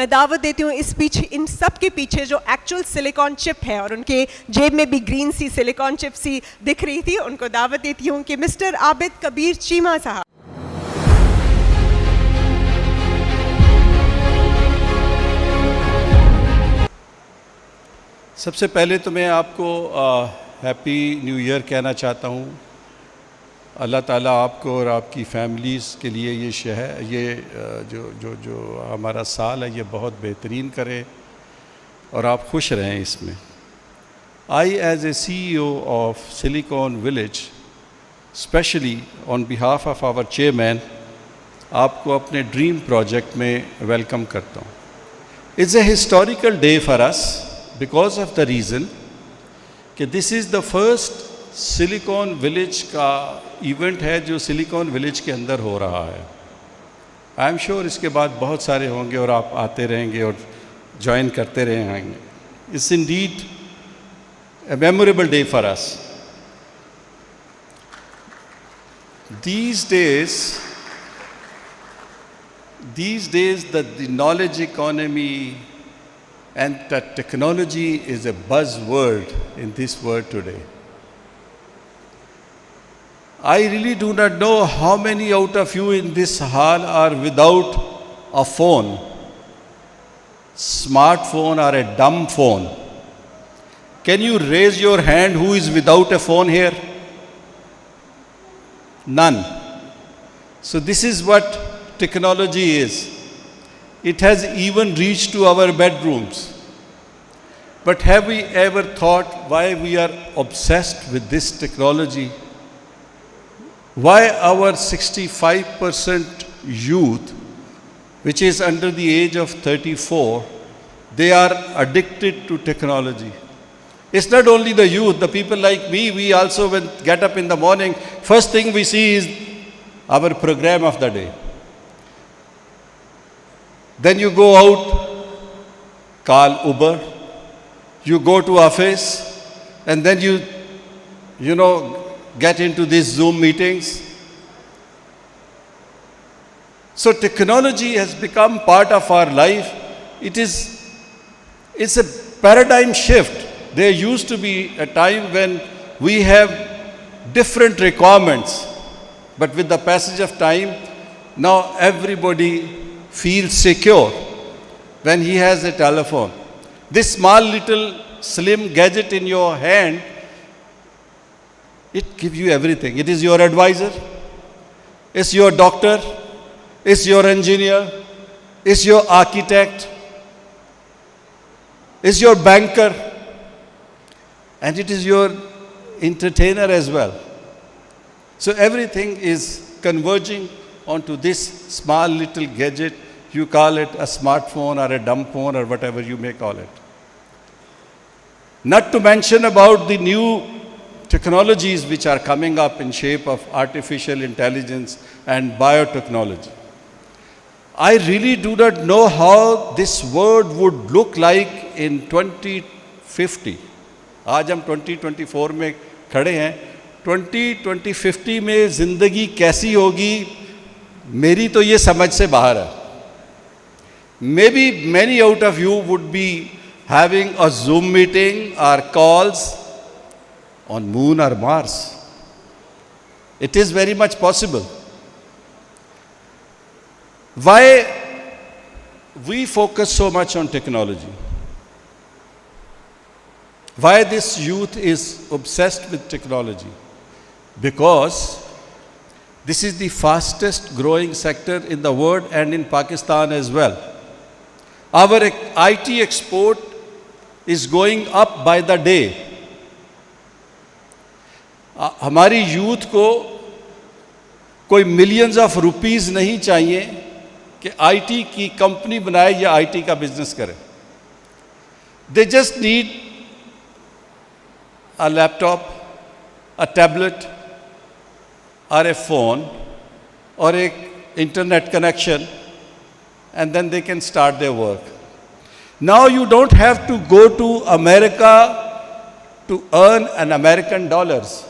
मैं दावत देती हूँ इस पीछे, इन सब के पीछे जो एक्चुअल सिलिकॉन चिप है, और उनके जेब में भी ग्रीन सी सिलिकॉन चिप सी दिख रही थी, उनको दावत देती हूँ कि मिस्टर आबिद कबीर चीमा साहब। सबसे पहले तो मैं आपको हैप्पी न्यू ईयर कहना चाहता हूँ। अल्लाह ताला आपको और आपकी फैमिलीज़ के लिए ये जो हमारा साल है ये बहुत बेहतरीन करे और आप खुश रहें इसमें। I as a CEO of silicon village specially on behalf of our chairman आपको अपने ड्रीम प्रोजेक्ट में वेलकम करता हूँ। It's a historical day for us because of the reason कि this is the first silicon village का event है जो silicon village के अंदर हो रहा है। आई एम श्योर इसके बाद बहुत सारे होंगे और आप आते रहेंगे और ज्वाइन करते रहेंगे। It's Indeed a memorable day for us. These days the knowledge economy and that technology is a buzzword in this world today. I really do not know how many out of you in this hall are without a phone, smartphone or a dumb phone. Can you raise your hand who is without a phone here? None. So this is what technology is. It has even reached to our bedrooms. But have we ever thought why we are obsessed with this technology? Why our 65% youth, which is under the age of 34, they are addicted to technology? It's not only the youth, the people like me, we also when get up in the morning, first thing we see is our program of the day. Then you go out, call Uber, you go to office, and then you know, get into these Zoom meetings. So technology has become part of our life. It's a paradigm shift. There used to be a time when we have different requirements, but with the passage of time, now everybody feels secure when he has a telephone. This small little slim gadget in your hand, it gives you everything. It is your advisor, it's your doctor, it's your engineer, it's your architect, it's your banker, and it is your entertainer as well. So everything is converging onto this small little gadget. You call it a smartphone or a dumb phone or whatever you may call it. Not to mention about the new technologies which are coming up in shape of artificial intelligence and biotechnology. I really do not know how this world would look like in 2050. आज हम 2024 में खड़े हैं। 2050 में ज़िंदगी कैसी होगी मेरी तो ये समझ से बाहर है। Maybe many out of you would be having a Zoom meeting or calls on Moon or Mars. It is very much possible. Why we focus so much on technology? Why this youth is obsessed with technology? Because this is the fastest growing sector in the world and in Pakistan as well. Our IT export is going up by the day. हमारी youth को कोई millions of rupees नहीं चाहिए कि IT की company बनाए या IT का बिजनेस करे. They just need a laptop, a tablet, or a phone, or a internet connection, and then they can start their work. Now you don't have to go to America to earn an American dollars.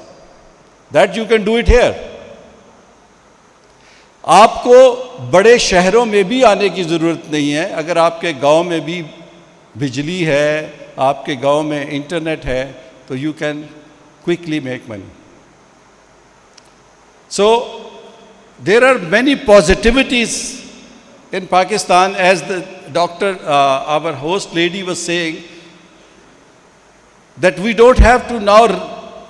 That you can do it here. आपको बड़े शहरों में भी आने की ज़रूरत नहीं है। अगर आपके गांव में भी बिजली है, आपके गांव में इंटरनेट है, तो you can quickly make money. So there are many positivities in Pakistan, as the doctor our host lady was saying, that we don't have to now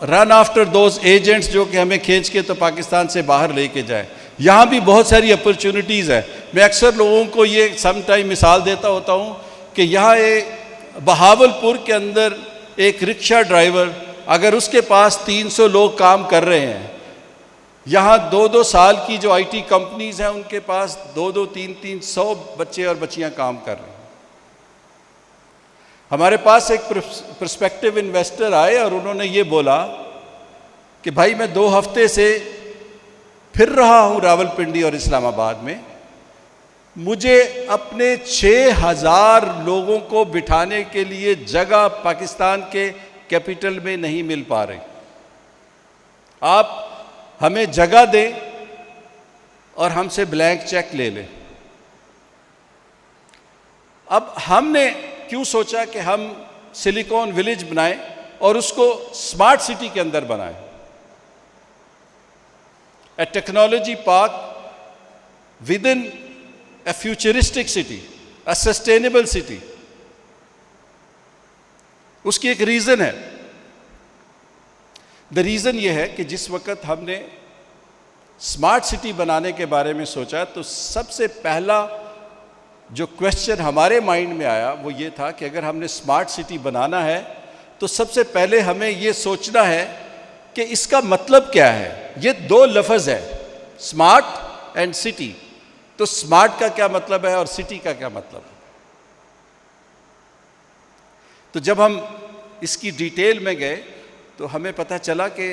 run after those agents जो कि हमें खींच के तो पाकिस्तान से बाहर लेके जाए। यहाँ भी बहुत सारी अपॉर्चुनिटीज़ है। मैं अक्सर लोगों को ये सम टाइम मिसाल देता होता हूँ कि यहाँ एक बहावलपुर के अंदर एक रिक्शा ड्राइवर, अगर उसके पास 300 लोग काम कर रहे हैं, यहाँ 2-2 साल की जो IT कंपनीज हैं उनके पास 2-2, 3-300 बच्चे और बच्चियाँ काम कर रहे हैं। हमारे पास एक पर्सपेक्टिव इन्वेस्टर आए और उन्होंने ये बोला कि भाई मैं 2 हफ्ते से फिर रहा हूँ रावलपिंडी और इस्लामाबाद में, मुझे अपने 6000 लोगों को बिठाने के लिए जगह पाकिस्तान के कैपिटल में नहीं मिल पा रही। आप हमें जगह दें और हमसे ब्लैंक चेक ले लें। अब हमने क्यों सोचा कि हम सिलिकॉन विलेज बनाएं और उसको स्मार्ट सिटी के अंदर बनाएं, a technology park within a futuristic city, a sustainable city। उसकी एक रीज़न है। द रीज़न ये है कि जिस वक्त हमने स्मार्ट सिटी बनाने के बारे में सोचा तो सबसे पहला जो क्वेश्चन हमारे माइंड में आया वो ये था कि अगर हमने स्मार्ट सिटी बनाना है तो सबसे पहले हमें ये सोचना है कि इसका मतलब क्या है। ये 2 लफ्ज़ है, स्मार्ट एंड सिटी। तो स्मार्ट का क्या मतलब है और सिटी का क्या मतलब है। तो जब हम इसकी डिटेल में गए तो हमें पता चला कि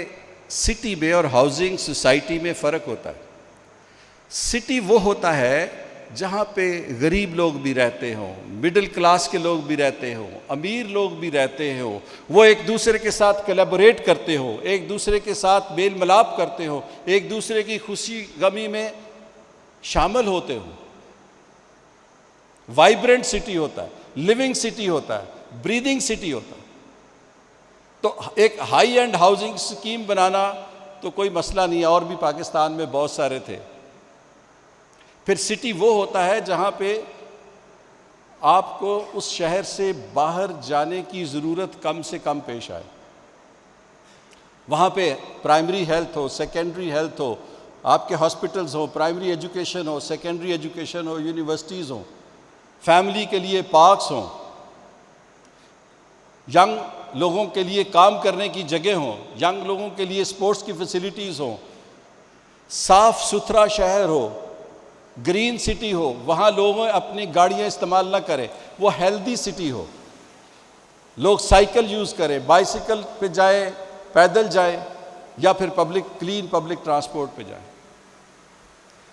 सिटी में और हाउसिंग सोसाइटी में फ़र्क होता है। सिटी वो होता है जहाँ पे गरीब लोग भी रहते हों, मिडिल क्लास के लोग भी रहते हों, अमीर लोग भी रहते हों, वो एक दूसरे के साथ कोलैबोरेट करते हो, एक दूसरे के साथ मेल मिलाप करते हो, एक दूसरे की खुशी गमी में शामिल होते हो। वाइब्रेंट सिटी होता है, लिविंग सिटी होता है, ब्रीदिंग सिटी होता है। तो एक हाई एंड हाउसिंग स्कीम बनाना तो कोई मसला नहीं है, और भी पाकिस्तान में बहुत सारे थे। फिर सिटी वो होता है जहाँ पे आपको उस शहर से बाहर जाने की ज़रूरत कम से कम पेश आए। वहाँ पे प्राइमरी हेल्थ हो, सेकेंडरी हेल्थ हो, आपके हॉस्पिटल्स हो, प्राइमरी एजुकेशन हो, सेकेंडरी एजुकेशन हो, यूनिवर्सिटीज़ हो, फैमिली के लिए पार्क्स हों, यंग लोगों के लिए काम करने की जगह हों, यंग लोगों के लिए स्पोर्ट्स की फैसिलिटीज़ हों, साफ़ सुथरा शहर हो, ग्रीन सिटी हो, वहाँ लोग अपनी गाड़ियाँ इस्तेमाल ना करें, वो हेल्दी सिटी हो, लोग साइकिल यूज़ करें, बाइसिकल पे जाए, पैदल जाए या फिर क्लीन पब्लिक ट्रांसपोर्ट पे जाए।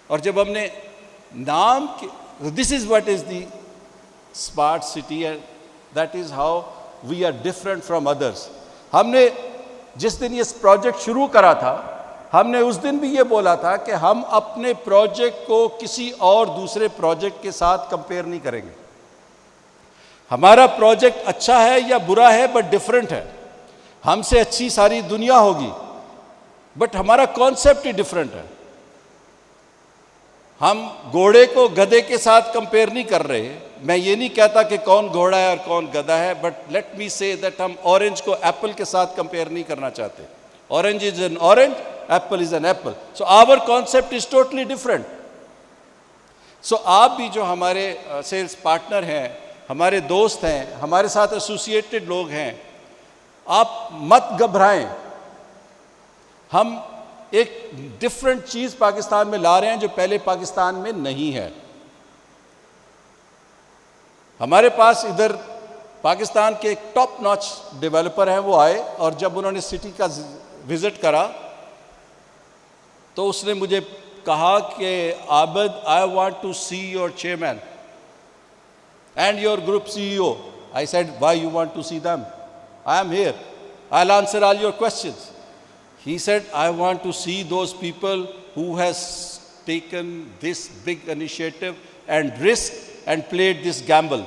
और जब हमने नाम के this is what is the smart city and that is how we are different from others. हमने जिस दिन ये प्रोजेक्ट शुरू करा था, हमने उस दिन भी ये बोला था कि हम अपने प्रोजेक्ट को किसी और दूसरे प्रोजेक्ट के साथ कंपेयर नहीं करेंगे। हमारा प्रोजेक्ट अच्छा है या बुरा है बट डिफरेंट है। हमसे अच्छी सारी दुनिया होगी बट हमारा कॉन्सेप्ट ही डिफरेंट है। हम घोड़े को गधे के साथ कंपेयर नहीं कर रहे। मैं ये नहीं कहता कि कौन घोड़ा है और कौन गधा है, but let me say that हम ऑरेंज को एप्पल के साथ कंपेयर नहीं करना चाहते। Orange is an orange, apple is an apple. So our concept is totally different. So आप भी जो हमारे सेल्स पार्टनर हैं, हमारे दोस्त हैं, हमारे साथ एसोसिएटेड लोग हैं, आप मत घबराएं। हम एक डिफरेंट चीज़ पाकिस्तान में ला रहे हैं जो पहले पाकिस्तान में नहीं है। हमारे पास इधर पाकिस्तान के एक टॉप नॉच डेवलपर हैं, वो आए और जब उन्होंने सिटी का विज़िट करा तो उसने मुझे कहा कि Abid, I want to see your chairman and your group CEO। I said, why you want to see them? I am here, I will answer all your questions. He said, I want to see those people who has taken this big initiative and risk and played this gamble.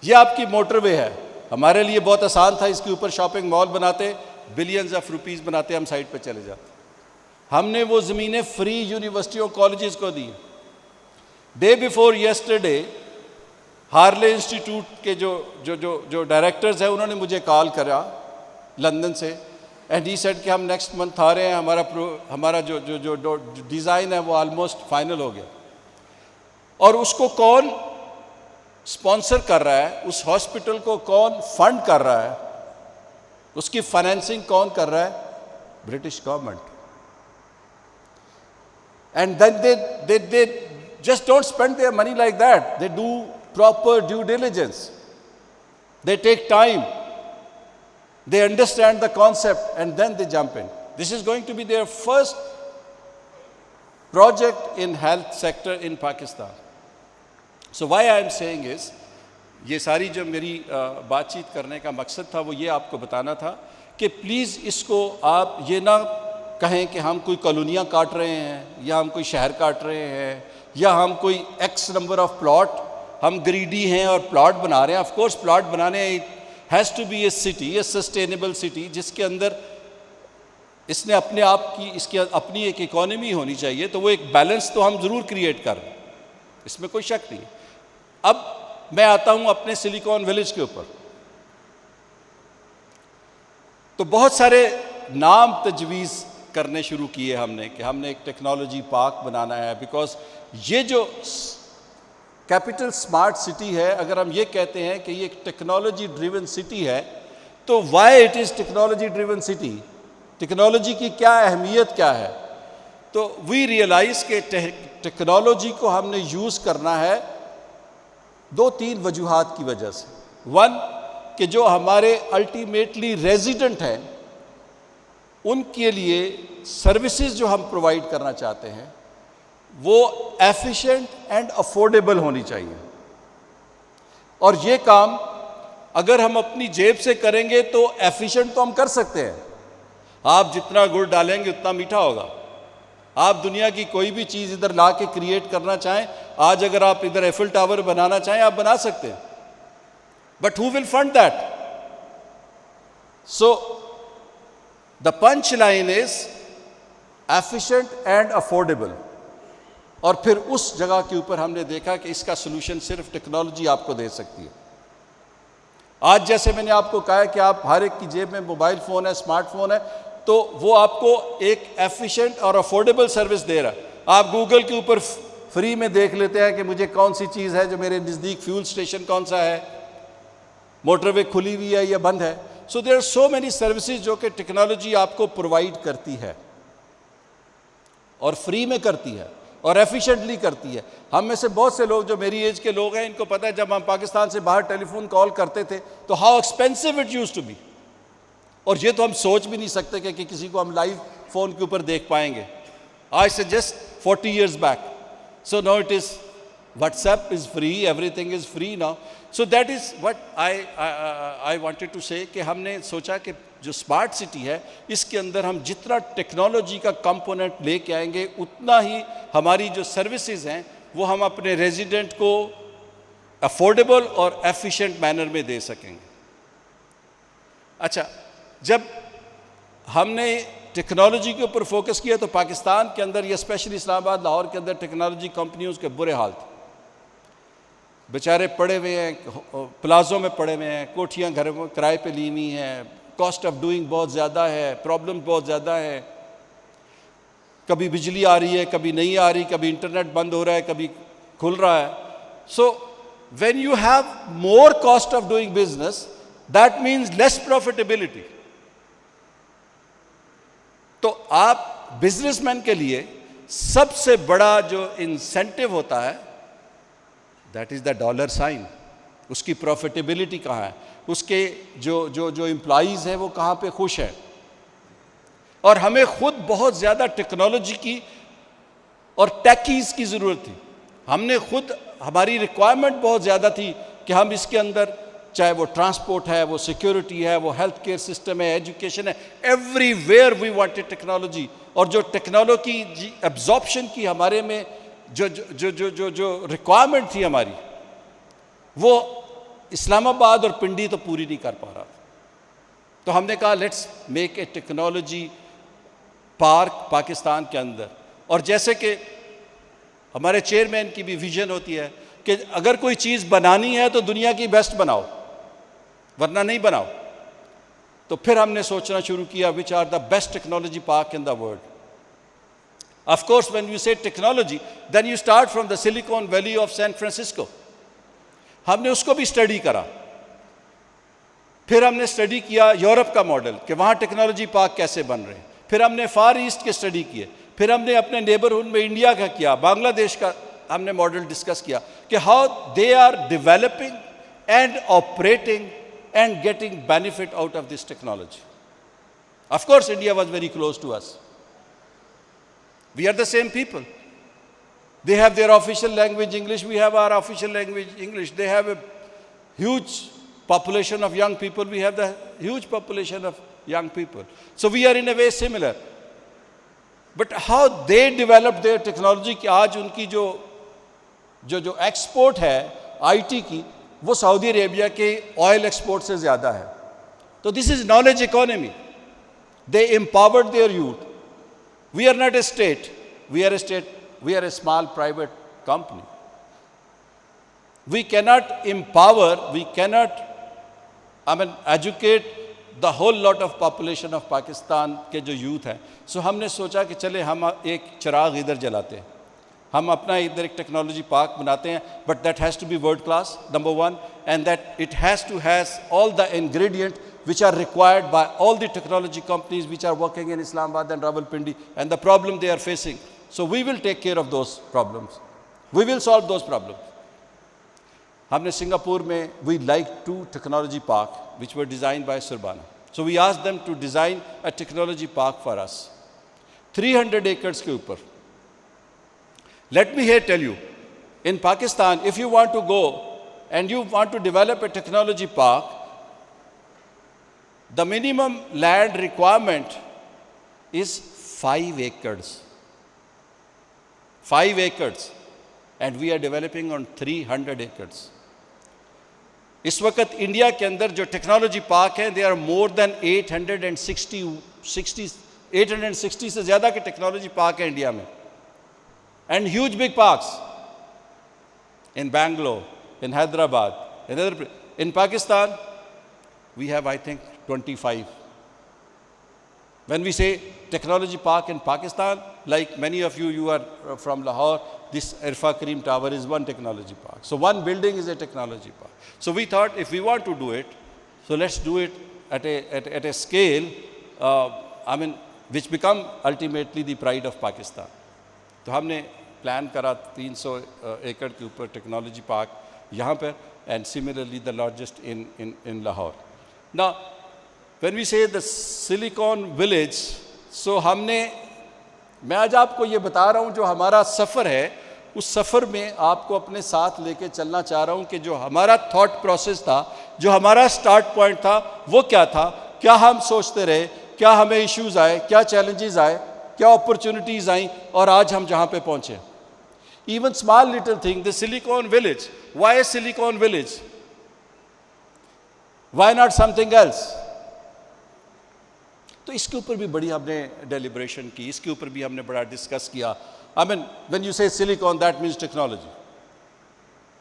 ये आपकी motorway है, हमारे लिए बहुत आसान था, इसके ऊपर शॉपिंग मॉल बनाते, बिलियंस ऑफ रुपीस बनाते, हम साइड पे चले जाते। हमने वो ज़मीनें फ्री यूनिवर्सिटियों कॉलेजेस को दी। Day before yesterday Harley institute के जो डायरेक्टर्स हैं उन्होंने मुझे कॉल करा लंदन से, एंड ही सेड कि हम नेक्स्ट मंथ आ रहे हैं, हमारा जो डिज़ाइन है वो ऑलमोस्ट फाइनल हो गया। और उसको कौन स्पॉन्सर कर रहा है, उस हॉस्पिटल को कौन फंड कर रहा है, उसकी फाइनेंसिंग कौन कर रहा है? British government. And then they just don't spend their money like that. They do proper due diligence. They take time. They understand the concept and then they jump in. This is going to be their first project in health sector in Pakistan. So why I am saying is, ये सारी जो मेरी बातचीत करने का मकसद था वो ये आपको बताना था कि प्लीज़ इसको आप ये ना कहें कि हम कोई कॉलोनियाँ काट रहे हैं या हम कोई शहर काट रहे हैं या हम कोई एक्स नंबर ऑफ प्लॉट, हम ग्रीडी हैं और प्लॉट बना रहे हैं। ऑफ कोर्स प्लॉट बनाने has to be a city, a sustainable city जिसके अंदर इसने अपने आप की, इसकी अपनी एक इकोनॉमी होनी चाहिए। तो वो एक बैलेंस तो हम ज़रूर क्रिएट कर रहे हैं, इसमें कोई शक नहीं। अब मैं आता हूँ अपने सिलिकॉन विलेज के ऊपर। तो बहुत सारे नाम तजवीज़ करने शुरू किए हमने कि हमने एक टेक्नोलॉजी पार्क बनाना है, बिकॉज ये जो कैपिटल स्मार्ट सिटी है, अगर हम ये कहते हैं कि ये एक टेक्नोलॉजी ड्रिवन सिटी है, तो why it is technology driven city? Technology की क्या अहमियत क्या है? तो वी रियलाइज़ के टेक्नोलॉजी को हमने यूज़ करना है दो तीन वजूहात की वजह से। वन, कि जो हमारे अल्टीमेटली रेजिडेंट हैं उनके लिए सर्विसेज जो हम प्रोवाइड करना चाहते हैं वो एफिशिएंट एंड अफोर्डेबल होनी चाहिए। और ये काम अगर हम अपनी जेब से करेंगे तो एफिशिएंट तो हम कर सकते हैं। आप जितना गुड़ डालेंगे उतना मीठा होगा। आप दुनिया की कोई भी चीज़ इधर ला के क्रिएट करना चाहें, आज अगर आप इधर एफिल टावर बनाना चाहें आप बना सकते हैं, but who will fund that? So the punch line is efficient and affordable. और फिर उस जगह के ऊपर हमने देखा कि इसका सोल्यूशन सिर्फ टेक्नोलॉजी आपको दे सकती है। आज जैसे मैंने आपको कहा है कि आप हर एक की जेब में मोबाइल फ़ोन है, स्मार्टफोन है, तो वो आपको एक एफिशिएंट और अफोर्डेबल सर्विस दे रहा है। आप गूगल के ऊपर फ्री में देख लेते हैं कि मुझे कौन सी चीज़ है जो मेरे नज़दीक, फ्यूल स्टेशन कौन सा है, मोटरवे खुली हुई है या बंद है। So there are so many services जो कि टेक्नोलॉजी आपको प्रोवाइड करती है और फ्री में करती है और एफिशिएंटली करती है। हम में से बहुत से लोग जो मेरी एज के लोग हैं, इनको पता है जब हम पाकिस्तान से बाहर टेलीफोन कॉल करते थे तो how expensive it used to be. और ये तो हम सोच भी नहीं सकते कि किसी को हम लाइव फ़ोन के ऊपर देख पाएंगे। आज से just 40 years back. So now it is, WhatsApp is free, everything is free now. So that is what I wanted to say कि हमने सोचा कि जो स्मार्ट सिटी है इसके अंदर हम जितना टेक्नोलॉजी का कंपोनेंट लेके आएंगे उतना ही हमारी जो सर्विसेज हैं वो हम अपने रेजिडेंट को अफोर्डेबल और एफिशिएंट मैनर में दे सकेंगे। अच्छा, जब हमने टेक्नोलॉजी के ऊपर फोकस किया तो पाकिस्तान के अंदर या स्पेशली इस्लामाबाद, लाहौर के अंदर टेक्नोलॉजी कंपनियों के बुरे हाल थे। बेचारे पड़े हुए हैं, प्लाजों में पड़े हुए हैं, कोठियाँ घर में किराए पे ली हुई हैं, कॉस्ट ऑफ डूइंग बहुत ज़्यादा है, प्रॉब्लम बहुत ज़्यादा है। कभी बिजली आ रही है, कभी नहीं आ रही, कभी इंटरनेट बंद हो रहा है, कभी खुल रहा है। So when you have more cost of doing business, that means less profitability. तो आप बिजनेसमैन के लिए सबसे बड़ा जो इंसेंटिव होता है that is the dollar sign. उसकी प्रॉफिटेबिलिटी कहाँ है, उसके जो एम्प्लॉइज़ हैं वो कहाँ पे खुश हैं। और हमें खुद बहुत ज़्यादा टेक्नोलॉजी की और टेकीज़ की ज़रूरत थी। हमने खुद, हमारी रिक्वायरमेंट बहुत ज़्यादा थी कि हम इसके अंदर चाहे वो ट्रांसपोर्ट है, वो सिक्योरिटी है, वो हेल्थ केयर सिस्टम है, एजुकेशन है, एवरीवेयर वी वांटेड टेक्नोलॉजी। और जो टेक्नोलॉजी एब्जॉर्प्शन की हमारे में जो जो जो जो जो रिक्वायरमेंट थी हमारी, वो इस्लामाबाद और पिंडी तो पूरी नहीं कर पा रहा। तो हमने कहा let's make a technology park Pakistan के अंदर। और जैसे कि हमारे चेयरमैन की भी विजन होती है कि अगर कोई चीज़ बनानी है तो दुनिया की बेस्ट बनाओ, वरना नहीं बनाओ। तो फिर हमने सोचना शुरू किया which are the best technology park in the world. Of course when you say technology then you start from the Silicon Valley of San Francisco. हमने उसको भी स्टडी करा। फिर हमने स्टडी किया यूरोप का मॉडल कि वहाँ टेक्नोलॉजी पार्क कैसे बन रहे हैं। फिर हमने फार ईस्ट के स्टडी किए। फिर हमने अपने नेबरहुड में इंडिया का किया, बांग्लादेश का हमने मॉडल डिस्कस किया कि how they are developing and operating and getting benefit out of this technology. Of course, India was very close to us. We are the same people. They have their official language English, we have our official language English. They have a huge population of young people, we have the huge population of young people. So we are in a way similar. But how they developed their technology कि आज उनकी जो export है IT की, वो Saudi Arabia oil ऑयल एक्सपोर्ट से ज़्यादा है। तो this is knowledge economy. They empowered their youth. We are not a state, we are a small private company. We cannot empower, we cannot educate the whole lot of population of Pakistan के जो youth हैं। सो हमने सोचा कि चले हम एक चिराग इधर जलाते हैं, हम अपना इधर एक टेक्नोलॉजी पार्क बनाते हैं, but that has to be world class, number one, and that it has to has all the ingredient which are required by all the technology companies which are working in Islamabad and Rawalpindi and the problem they are facing. So we will take care of those problems. We will solve those problems. हमने Singapore में we like 2 technology park which were designed by Surbana. So we asked them to design a technology park for us. 300 acres के ऊपर. Let me here tell you, in Pakistan, if you want to go and you want to develop a technology park, the minimum land requirement is 5 acres. 5 acres. And we are developing on 300 acres. इस वक्त India के अंदर जो technology park हैं, they are more than 860 से ज़्यादा के technology park हैं इंडिया में. And huge big parks in Bangalore, in Hyderabad, in other places. In Pakistan, we have, I think, 25. When we say technology park in Pakistan, like many of you, you are from Lahore, this Irfa Karim Tower is one technology park. So one building is a technology park. So we thought if we want to do it, so let's do it at a scale, which become ultimately the pride of Pakistan. तो हमने plan करा 300 एकड़ के ऊपर technology park यहाँ पर, and similarly the largest in Lahore. Now, when we say the Silicon Village, so मैं आज आपको ये बता रहा हूँ जो हमारा सफ़र है, उस सफ़र में आपको अपने साथ लेके चलना चाह रहा हूँ कि जो हमारा थॉट प्रोसेस था, जो हमारा स्टार्ट पॉइंट था, वो क्या था, क्या हम सोचते रहे, क्या हमें इश्यूज़ आए, क्या चैलेंजेस आए, क्या अपॉर्चुनिटीज़ आई, और आज हम जहाँ पे पहुँचे. Even small little thing, the Silicon Village. Why Silicon Village? Why not something else? तो इसके ऊपर भी बड़ी हमने डेलिब्रेशन की, इसके ऊपर भी हमने बड़ा डिस्कस किया. When you say silicon, that means technology.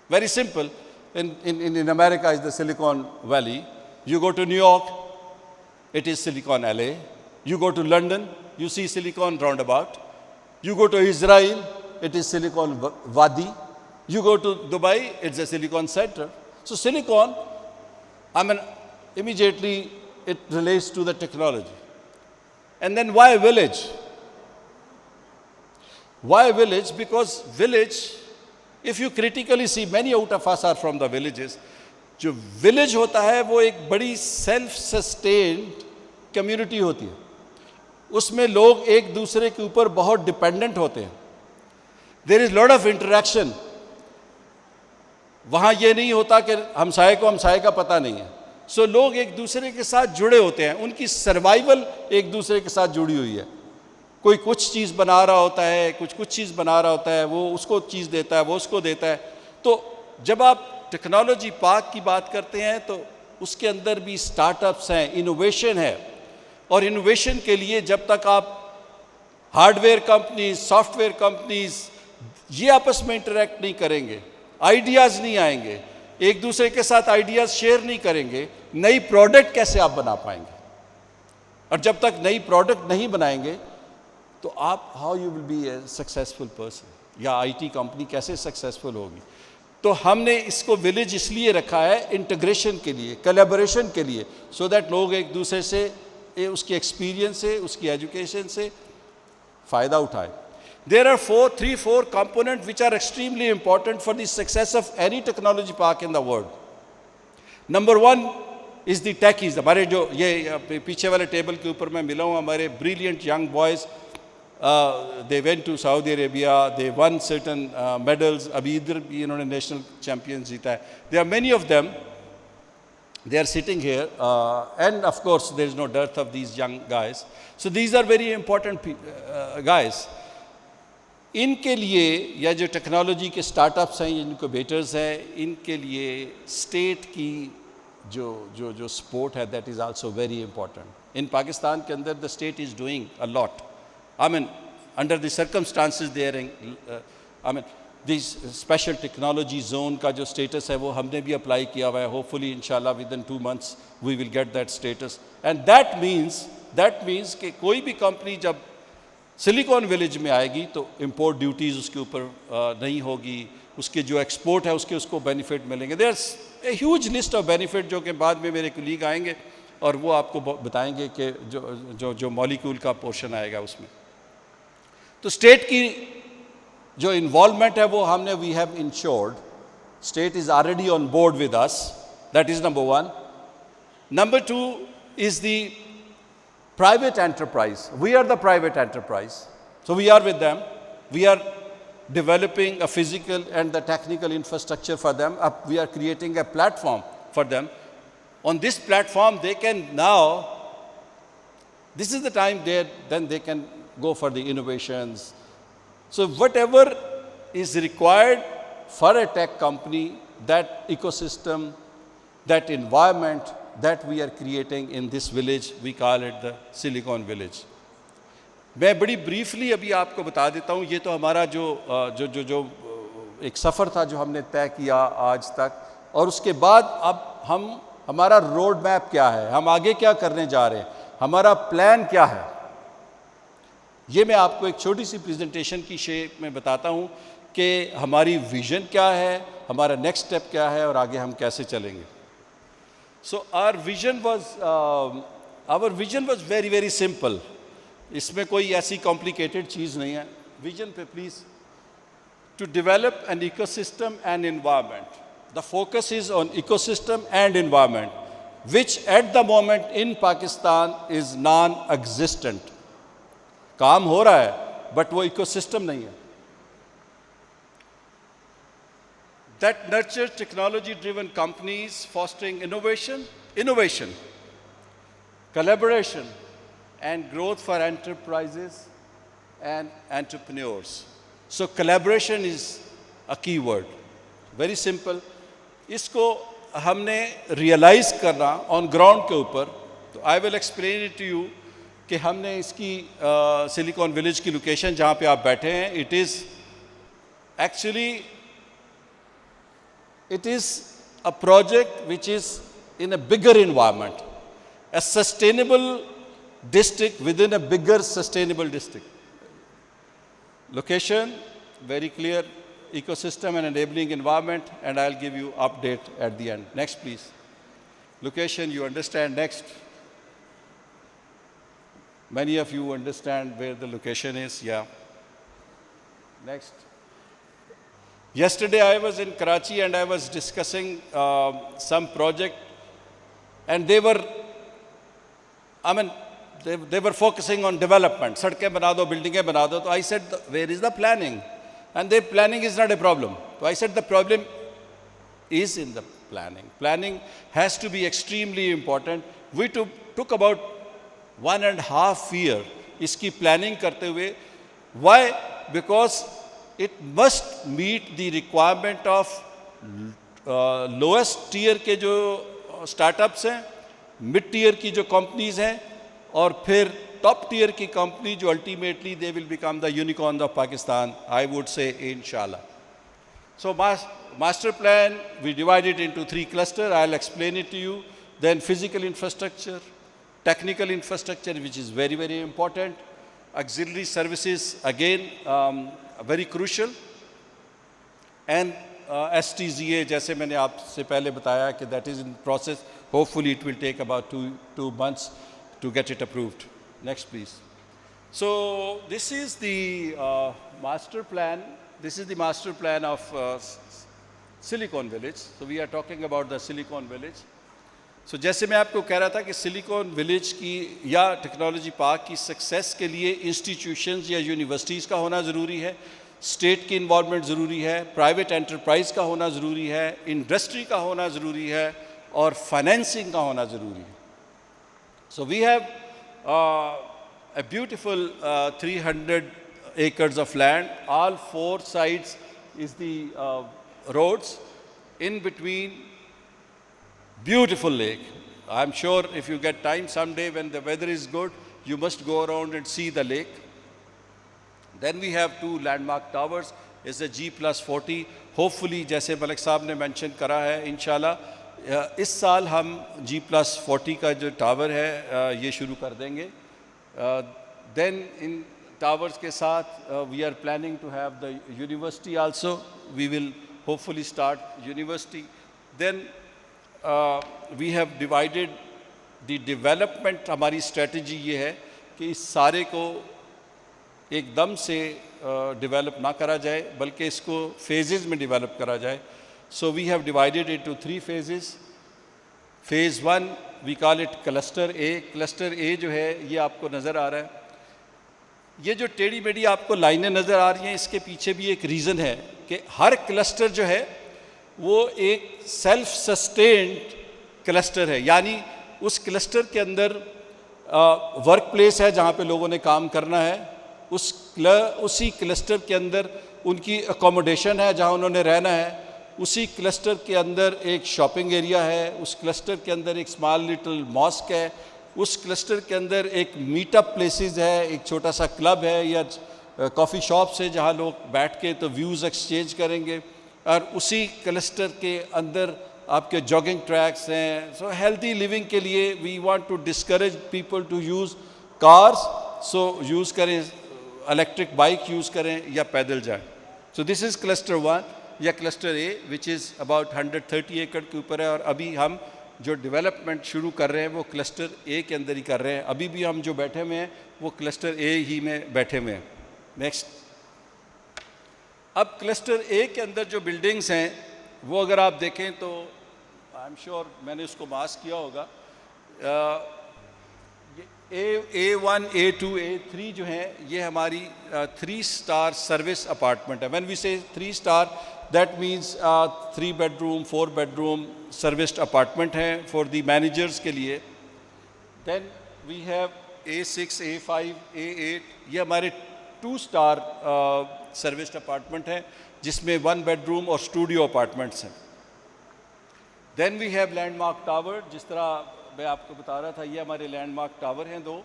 Very simple. In America is the Silicon Valley. You go to New York, it is Silicon LA. You go to London, you see Silicon Roundabout. You go to Israel, it is Silicon Wadi. You go to Dubai, it's a Silicon Center. So Silicon, immediately it relates to the technology. And then why village? Why village? Because village, if you critically see, many out of us are from the villages. जो village होता है वो एक बड़ी self-sustained community होती है. उसमें लोग एक दूसरे के ऊपर बहुत डिपेंडेंट होते हैं. There is lot of interaction. वहाँ ये नहीं होता कि हमसाये को हमसाये का पता नहीं है। सो लोग एक दूसरे के साथ जुड़े होते हैं, उनकी सर्वाइवल एक दूसरे के साथ जुड़ी हुई है। कोई कुछ चीज़ बना रहा होता है, कुछ चीज़ बना रहा होता है, वो उसको चीज़ देता है, वो उसको देता है। तो जब आप टेक्नोलॉजी पार्क की बात करते हैं तो उसके अंदर भी स्टार्टअप्स हैं, इनोवेशन है। और इनोवेशन के लिए जब तक आप हार्डवेयर कंपनीज, सॉफ्टवेयर कंपनीज ये आपस में इंटरेक्ट नहीं करेंगे, आइडियाज़ नहीं आएंगे, एक दूसरे के साथ आइडियाज़ शेयर नहीं करेंगे, नई प्रोडक्ट कैसे आप बना पाएंगे? और जब तक नई प्रोडक्ट नहीं बनाएंगे तो आप how you will be A successful person, या आईटी कंपनी कैसे सक्सेसफुल होगी? तो हमने इसको विलेज इसलिए रखा है इंटीग्रेशन के लिए, कोलैबोरेशन के लिए, सो दैट लोग एक दूसरे से उसकी एक्सपीरियंस से, उसकी एजुकेशन से फ़ायदा उठाए। There are three, four components which are extremely important for the success of any technology park in the world. Number one is the techies. हमारे जो ये पीछे वाले टेबल के ऊपर मैं मिला हूँ, हमारे brilliant young boys, they went to Saudi Arabia, they won certain medals. अभी इधर भी इन्होंने national champions जीता है. There are many of them. They are sitting here, and of course there is no dearth of these young guys. So these are very important guys. इनके लिए या जो टेक्नोलॉजी के स्टार्टअप्स हैं, इनक्यूबेटर्स हैं, इनके लिए स्टेट की जो सपोर्ट है, that is also very important. In Pakistan के अंदर the state is doing a lot. I mean under the circumstances there, I mean this special technology zone का जो स्टेटस है वो हमने भी अप्लाई किया हुआ है। होपफुली इंशाल्लाह within 2 months we will get that status. And that means कि कोई भी कंपनी जब सिलिकॉन विलेज में आएगी तो इंपोर्ट ड्यूटीज़ उसके ऊपर नहीं होगी, उसके जो एक्सपोर्ट है उसको बेनिफिट मिलेंगे। There is a huge list of benefit जो कि बाद में मेरे कलीग आएंगे और वो आपको बताएंगे कि जो मॉलिक्यूल का पोर्शन आएगा उसमें। तो स्टेट की जो इन्वॉल्वमेंट है वो हमने we have ensured, state is already on board with us, that is number 1। Number 2 is the private enterprise. We are the private enterprise. So we are with them. We are developing a physical and the technical infrastructure for them. We are creating a platform for them. On this platform, they can now, this is the time then they can go for the innovations. So whatever is required for a tech company, that ecosystem, that environment, that we are creating in this village, we call it the Silicon Village. मैं बड़ी briefly अभी आपको बता देता हूँ। ये तो हमारा जो एक सफ़र था जो हमने तय किया आज तक, और उसके बाद अब हमारा रोड मैप क्या है, हम आगे क्या करने जा रहे हैं, हमारा प्लान क्या है, ये मैं आपको एक छोटी सी प्रेजेंटेशन की शेप में बताता हूँ कि हमारी विज़न क्या है, हमारा नेक्स्ट स्टेप क्या है और आगे हम कैसे चलेंगे। So our vision was very very simple. इसमें कोई ऐसी complicated चीज़ नहीं है। Vision पे please, to develop an ecosystem and environment. The focus is on ecosystem and environment, which at the moment in Pakistan is non-existent. काम हो रहा है but वो ecosystem नहीं है। That nurtures technology-driven companies fostering innovation, collaboration, and growth for enterprises and entrepreneurs. So collaboration is a key word. Very simple. इसको हमने realize करना on ground के ऊपर। तो I will explain it to you कि हमने इसकी Silicon Village की location जहाँ पे आप बैठे हैं, it is actually it is a project which is in a bigger environment, a sustainable district within a bigger sustainable district. Location, very clear, ecosystem and enabling environment, and I'll give you update at the end. Next, please. Location, you understand. Next. Many of you understand where the location is, yeah. Next. Yesterday I was in Karachi and I was discussing some project, and they were focusing on development. सड़कें बना दो, बिल्डिंगें बना दो. So I said, where is the planning? And the planning is not a problem. So I said the problem is in the planning. Planning has to be extremely important. We took about 1.5 years इसकी planning करते हुए. Why? Because it must meet the requirement of lowest tier के जो startups हैं, mid tier की जो companies हैं, और फिर top tier की company जो ultimately they will become the unicorn of Pakistan, I would say, inshallah. So master plan, we divide it into 3 clusters. I'll explain it to you. Then physical infrastructure, technical infrastructure, which is very, very important. Auxiliary services, again, very crucial. And STZA, जैसे मैंने आपसे पहले बताया कि that is in process. Hopefully it will take about two months to get it approved. Next, please. So this is the master plan. This is the master plan of Silicon Village. So we are talking about the Silicon Village. So जैसे मैं आपको कह रहा था कि Silicon Village की या technology park की सक्सेस के लिए इंस्टीट्यूशंस या यूनिवर्सिटीज़ का होना ज़रूरी है, स्टेट की इन्वॉल्वमेंट ज़रूरी है, प्राइवेट एंटरप्राइज़ का होना ज़रूरी है, इंडस्ट्री का होना ज़रूरी है, और फाइनेंसिंग का होना ज़रूरी है. So we have a beautiful 300 acres of land. All 4 sides is the roads. In between, beautiful lake. I'm sure if you get time someday when the weather is good, you must go around and see the lake. Then we have 2 landmark towers. It's a G+40. Hopefully, जैसे मलिक साहब ने mention करा है, इंशाल्लाह इस साल हम G+40 का जो टावर है ये शुरू कर देंगे. Then in towers के साथ we are planning to have the university also. We will hopefully start university. Then we have divided the development. हमारी strategy ये है कि इस सारे को एकदम से develop ना करा जाए, बल्कि इसको phases में develop करा जाए. So we have divided it into 3 phases. Phase 1, we call it cluster A. Cluster A जो है ये आपको नज़र आ रहा है. ये जो टेढ़ी मेढ़ी आपको लाइनें नज़र आ रही हैं, इसके पीछे भी एक रीज़न है कि हर क्लस्टर जो है वो एक सेल्फ सस्टेन्ड क्लस्टर है. यानी उस क्लस्टर के अंदर वर्क प्लेस है जहाँ पे लोगों ने काम करना है, उसी क्लस्टर के अंदर उनकी अकोमोडेशन है जहाँ उन्होंने रहना है, उसी क्लस्टर के अंदर एक शॉपिंग एरिया है, उस क्लस्टर के अंदर एक स्मॉल लिटिल मॉस्क है, उस क्लस्टर के अंदर एक मीटअप प्लेसेस है, एक छोटा सा क्लब है या कॉफ़ी शॉप्स है जहाँ लोग बैठ के तो व्यूज़ एक्सचेंज करेंगे, और उसी क्लस्टर के अंदर आपके जॉगिंग ट्रैक्स हैं. सो हेल्थी लिविंग के लिए we want to discourage people to use cars, so use करें इलेक्ट्रिक बाइक यूज़ करें या पैदल जाएं. सो दिस इज़ क्लस्टर 1 या cluster A, which is about 130 एकड़ के ऊपर है. और अभी हम जो डेवलपमेंट शुरू कर रहे हैं वो क्लस्टर ए के अंदर ही कर रहे हैं. अभी भी हम जो बैठे हुए हैं वो क्लस्टर ए ही में बैठे हुए हैं. नेक्स्ट, अब क्लस्टर ए के अंदर जो बिल्डिंग्स हैं वो अगर आप देखें तो आई एम श्योर मैंने उसको मार्क किया होगा. A1, A2, A3 जो हैं ये हमारी 3 स्टार सर्विस अपार्टमेंट है. व्हेन वी से 3 star, that means 3 bedroom 4 bedroom serviced apartment हैं फॉर द मैनेजर्स के लिए. Then we have A6, A5, A8, ये हमारे 2 स्टार सर्विस्ड अपार्टमेंट हैं जिसमें 1 बेडरूम और स्टूडियो अपार्टमेंट्स हैं. Then we have landmark tower. जिस तरह मैं आपको बता रहा था ये हमारे लैंडमार्क टावर हैं 2.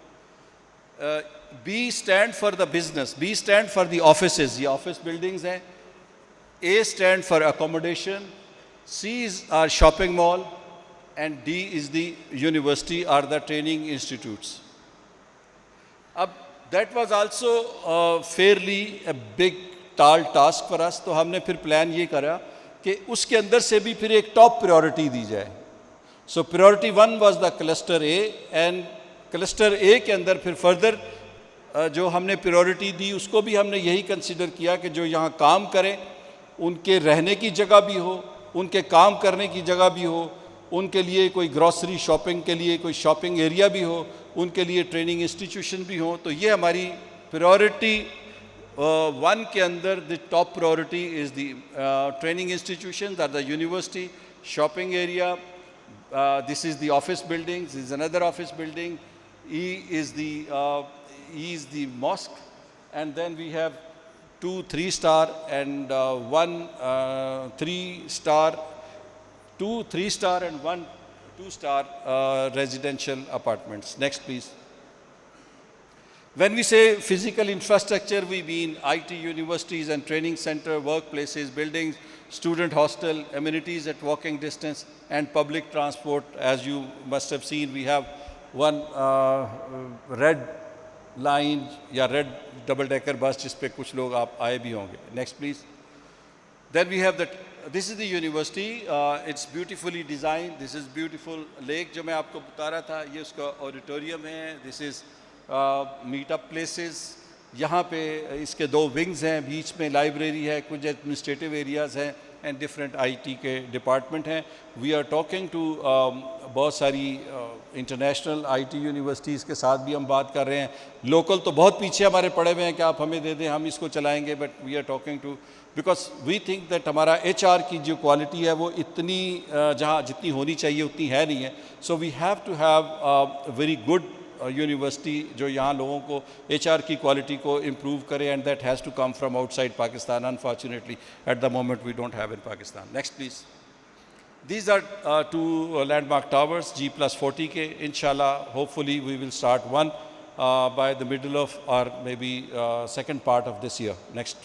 B stand for the business, B stand for the offices, ये ऑफिस बिल्डिंग्स हैं. A stand for accommodation, C is our shopping mall, and D is the university or the training institutes. अब that was also fairly a big tall task for us. तो हमने फिर plan ये करा कि उसके अंदर से भी फिर एक टॉप प्रायोरिटी दी जाए. So priority 1 was the cluster A, and cluster A के अंदर फिर फर्दर जो हमने प्रायोरिटी दी उसको भी हमने यही कंसिडर किया कि जो यहाँ काम करें उनके रहने की जगह भी हो, उनके काम करने की जगह भी हो, उनके लिए कोई ग्रॉसरी शॉपिंग के लिए कोई शॉपिंग एरिया भी हो, उनके लिए ट्रेनिंग इंस्टीट्यूशन भी हो. तो ये हमारी प्रायोरिटी वन के अंदर the top priority is the training institution that the university, shopping area, this is the office building, this is another office building, E is the mosque, and then we have 2 3-star and 1 3-star, 2 3-star and 1 2-star residential apartments. Next please. When we say physical infrastructure, we mean IT universities and training center, workplaces, buildings, student hostel, amenities at walking distance, and public transport. As you must have seen, we have one red line या red double-decker bus जिस पे कुछ लोग आप आए भी होंगे. Next please. Then we have this is the university. It's beautifully designed. This is beautiful lake जो मैं आपको बता रहा था. ये उसका auditorium है. This is meet-up places. यहाँ पे इसके 2 wings हैं, बीच में library है, कुछ administrative areas हैं and different IT के department हैं. We are talking to बहुत सारी international IT universities के साथ भी हम बात कर रहे हैं. Local तो बहुत पीछे हमारे पड़े हुए हैं कि आप हमें दे दें, हम इसको चलाएंगे, but we are talking to, because we think that हमारा HR की जो quality है वो इतनी जहाँ जितनी होनी चाहिए उतनी है नहीं है. So we have to have a very good university जो यहाँ लोगों को HR की क्वालिटी को इम्प्रूव करे, and that has to come from outside Pakistan. Unfortunately at the moment we don't have in Pakistan. Next please. These are 2 landmark towers G+40 के. इंशाल्लाह hopefully we will start one by the middle of और maybe second part of this year. Next.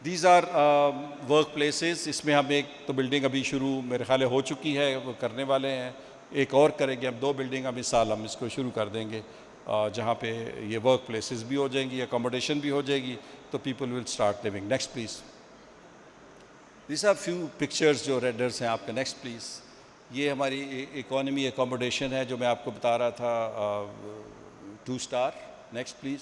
These are work places. इसमें हम एक तो building अभी शुरू मेरे ख्याल हो चुकी है, वो करने वाले हैं, एक और करेंगे हम. 2 बिल्डिंग हम इस साल हम इसको शुरू कर देंगे जहाँ पे ये वर्क प्लेसेस भी हो जाएंगी, अकोमोडेशन भी हो जाएगी, तो people will start living. Next please. This are few pictures जो रेडर्स हैं आपके. Next please. ये हमारी इकोनॉमी अकोमोडेशन है जो मैं आपको बता रहा था, 2 star. Next please.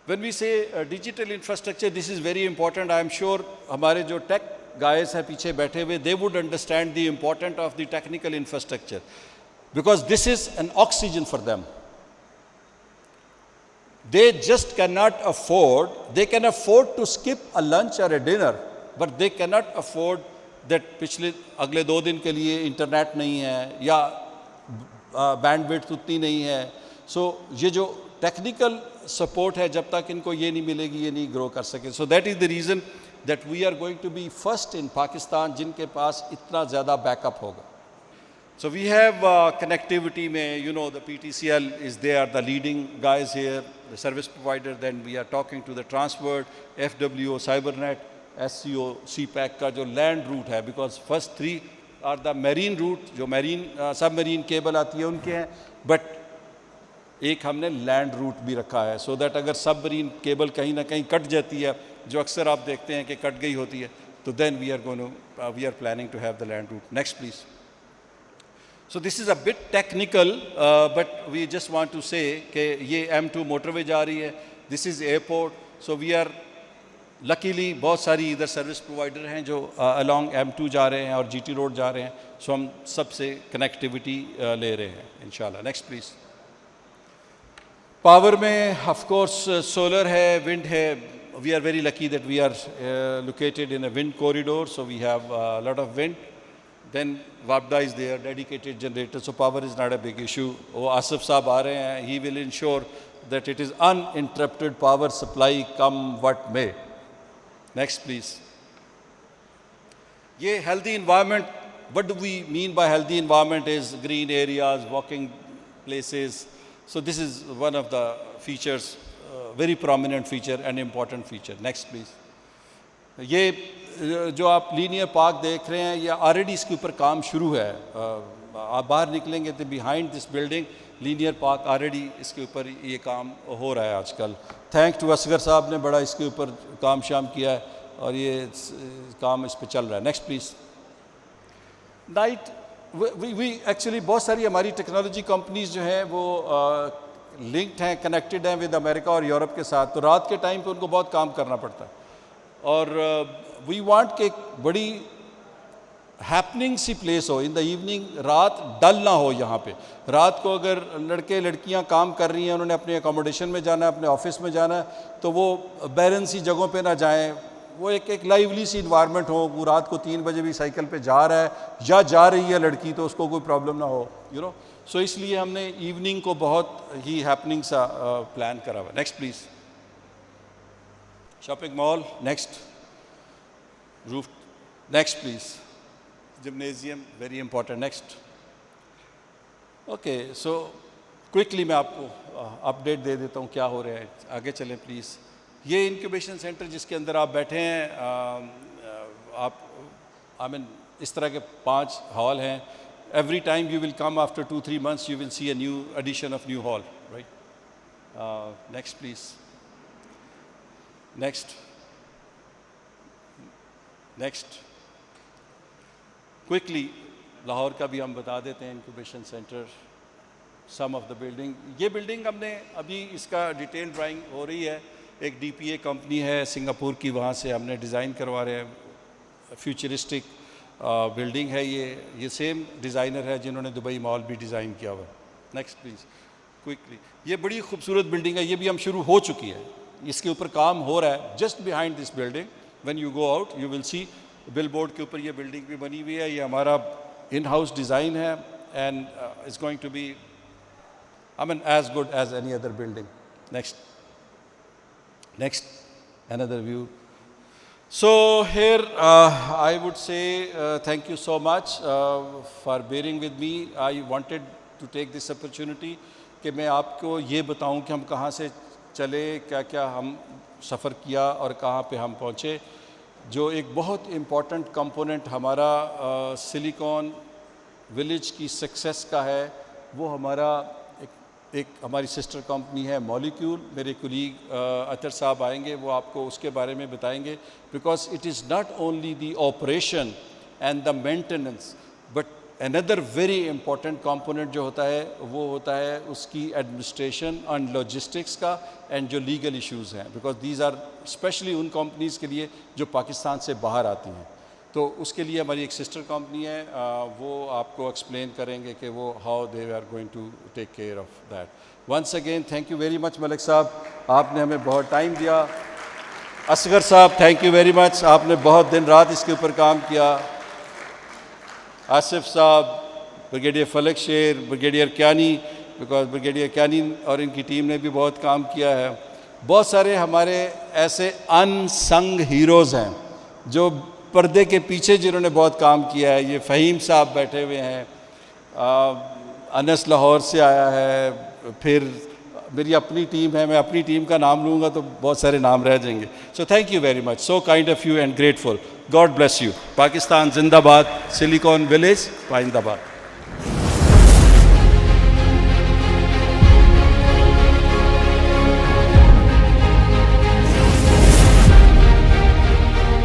When we say digital infrastructure, this is very important. I am sure हमारे जो टेक guys हैं पीछे बैठे हुए, they would understand the importance of the technical infrastructure, because this is an oxygen for them. They just cannot afford, they can afford to skip a lunch or a dinner, but they cannot afford that पिछले अगले 2 दिन के लिए internet नहीं है या bandwidth उतनी नहीं है. सो ये जो टेक्निकल सपोर्ट है, जब तक इनको ये नहीं मिलेगी ये नहीं ग्रो कर सके. So that is the reason that we are going to be first in Pakistan जिनके पास इतना ज़्यादा बैकअप होगा. So we have connectivity में, you know, the PTCL is there, the leading guys here, the service provider. Then we are talking to the transport, FWO, CyberNet, SCO, CPAC का जो land route है, because first 3 are the marine route, जो marine submarine cable आती है उनके हैं, but एक हमने लैंड रूट भी रखा है, सो दैट अगर सबमरीन केबल कहीं ना कहीं कट जाती है, जो अक्सर आप देखते हैं कि कट गई होती है, तो then we are planning to have the land route. Next please. So this is a bit technical, but we just want to say कि ये M2 मोटरवे जा रही है. This is airport. So we are luckily बहुत सारी इधर service provider हैं जो अलॉन्ग M2 जा रहे हैं और GT रोड जा रहे हैं, सो हम सबसे कनेक्टिविटी ले रहे हैं इंशाल्लाह. Next please. पावर में ऑफ कोर्स सोलर है, विंड है. We are very lucky that we are located in a wind corridor, so we have lot of wind. Then वापडा is there, dedicated generator, so power is not a big issue. वो आसिफ साहब आ रहे हैं, he will ensure that it is uninterrupted power supply come what may. Next please. ये healthy environment, what do we mean by healthy environment is green areas, walking places. So this is one of the features, very prominent feature and important feature. Next please. ये जो आप linear park देख रहे हैं, ये already इसके ऊपर काम शुरू है. आप बाहर निकलेंगे तो behind this building linear park already इसके ऊपर ये काम हो रहा है आजकल. थैंक टू असगर साहब ने बड़ा इसके ऊपर काम शाम किया है और ये काम इस पर चल रहा है. Next please. Night we actually बहुत सारी हमारी टेक्नोलॉजी कंपनीज जो हैं वो लिंक्ड हैं, कनेक्टेड हैं विद अमेरिका और यूरोप के साथ, तो रात के टाइम पे उनको बहुत काम करना पड़ता है. और वी वांट कि बड़ी हैपनिंग सी प्लेस हो इन द इवनिंग, रात डल ना हो यहाँ पे। रात को अगर लड़के लड़कियाँ काम कर रही हैं, उन्होंने अपने अकोमोडेशन में जाना है, अपने ऑफिस में जाना है, तो वो बैरन सी जगहों पे ना जाएं, वो एक लाइवली सी इन्वायरमेंट हो। वो रात को 3 बजे भी साइकिल पे जा रहा है या जा रही है लड़की, तो उसको कोई प्रॉब्लम ना हो, यू नो। सो इसलिए हमने इवनिंग को बहुत ही हैपनिंग सा प्लान करा हुआ। Next please. Shopping mall, next. Roof, next please. Gymnasium, very important, next. Okay, so quickly मैं आपको अपडेट दे देता हूँ क्या हो रहा है। आगे चलें प्लीज़। ये इंक्यूबेशन सेंटर जिसके अंदर आप बैठे हैं, आप इस तरह के 5 हॉल हैं। Every time you will come after 2-3 months you will see a new addition of new hall, right? Next please. Next. Quickly Lahore का भी हम बता देते हैं। Incubation center, some of the building. ये बिल्डिंग हमने अभी, इसका डिटेल ड्राइंग हो रही है। एक डीपीए कंपनी है सिंगापुर की, वहाँ से हमने डिज़ाइन करवा रहे हैं। फ्यूचरिस्टिक बिल्डिंग है ये सेम डिज़ाइनर है जिन्होंने दुबई मॉल भी डिज़ाइन किया हुआ है। Next please, quickly. ये बड़ी खूबसूरत बिल्डिंग है, ये भी हम शुरू हो चुकी है, इसके ऊपर काम हो रहा है। Just behind this building when you go out you will see bill board के ऊपर ये बिल्डिंग भी बनी हुई है। ये हमारा इन हाउस डिज़ाइन है and it's going to be as good as any other building. Next another view. So here I would say thank you so much for bearing with me. I wanted to take this opportunity कि मैं आपको ये बताऊं कि हम कहाँ से चले, क्या क्या हम सफ़र किया और कहाँ पे हम पहुँचे। जो एक बहुत इम्पॉर्टेंट कंपोनेंट हमारा सिलिकॉन विलेज की सक्सेस का है, वो हमारा एक हमारी सिस्टर कंपनी है मॉलिक्यूल। मेरे कुलीग अतर साहब आएंगे, वो आपको उसके बारे में बताएंगे। Because it is not only the operation and the maintenance, but another very important component जो होता है वो होता है उसकी एडमिनिस्ट्रेशन एंड लॉजिस्टिक्स का एंड जो लीगल इश्यूज़ हैं। बिकॉज दीज आर स्पेशली उन कंपनीज़ के लिए जो पाकिस्तान से बाहर आती हैं। तो उसके लिए हमारी एक सिस्टर कंपनी है, वो आपको एक्सप्लेन करेंगे कि वो how they are going to take care of that. Once again thank you very much Malik sahab, आपने हमें बहुत टाइम दिया। असगर साहब थैंक यू वेरी मच, आपने बहुत दिन रात इसके ऊपर काम किया। आसिफ साहब, ब्रिगेडियर फलक शेर, brigadier Kayani, because brigadier Kayani और इनकी टीम ने भी बहुत काम किया है। बहुत सारे हमारे ऐसे अनसंग हीरोज़ हैं जो पर्दे के पीछे जिन्होंने बहुत काम किया है। ये फ़हीम साहब बैठे हुए हैं, अनस लाहौर से आया है, फिर मेरी अपनी टीम है, मैं अपनी टीम का नाम लूँगा तो बहुत सारे नाम रह जाएंगे। So thank you very much, so kind of you and grateful. God bless you. Pakistan जिंदाबाद, सिलिकॉन विलेज जिंदाबाद।